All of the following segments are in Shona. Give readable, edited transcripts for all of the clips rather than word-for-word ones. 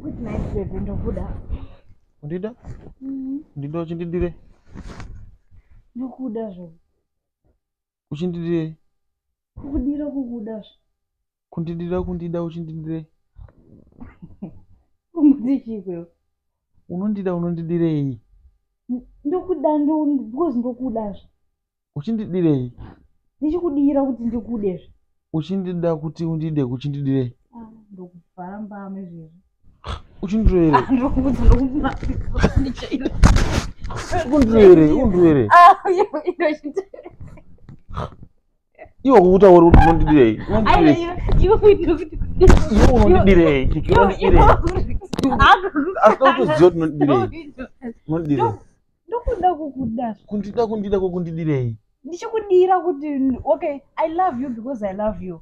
Good night, baby. Ndokuda. Undida? Ndida uchindidire? Ndokuda zvo. Uchindidire? Kukudira kukuda zvo. Kundida uchindidire? Kumuti chikweyo. Unondidirei? Ndokuda because ndokuda zvo. Uchindidirei? Ndichikudira kuti ndikude zvo. Uchindida kuti undide kuchindidire? Ndokufamba mezvezvo. Uchindire? Ndokuda ndokumari. Undire. Iwo kutaura kuti unondidirei? Iwo unondidirei? Asitokuziva kuti unondidirei? Ndokuda kukuda. Kundida kokundidirei? Ndichikudira kuti okay, I love you because I love you.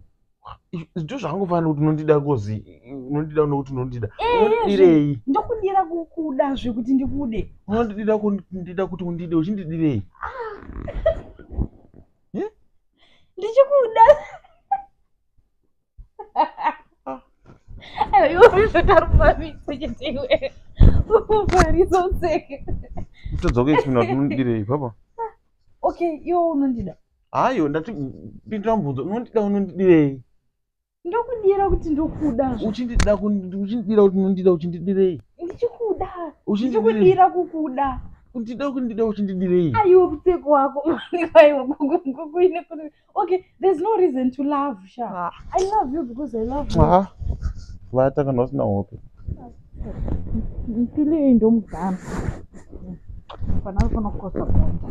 Zvito zvangofanira kuti unondida kozi unondida nokuti unondida. Unondidirei? Ndokudira kukuda zvekuti ndikude. Unondida kundida kuti undide uchindidirei? Ndichikuda. Ayo zvotaruma vichetiwe. Uparizoseke. Utodzoka isina kuti unondidirei papa? Okay, iwo unondida. Hayo ndati pindura mubvunzo unondidirei? Ndokudira kuti ndokuda. Uchindidira kuti unondida uchindidirei? Ndichikuda. Ndichikudira kukuda. Kundida uchindidirei? Ayo mteko wako. Okay, there's no reason to love, Sha. I love you because I love you. Vata kana usina hope. Mpile ndomugana. Panalo panokosa bonda.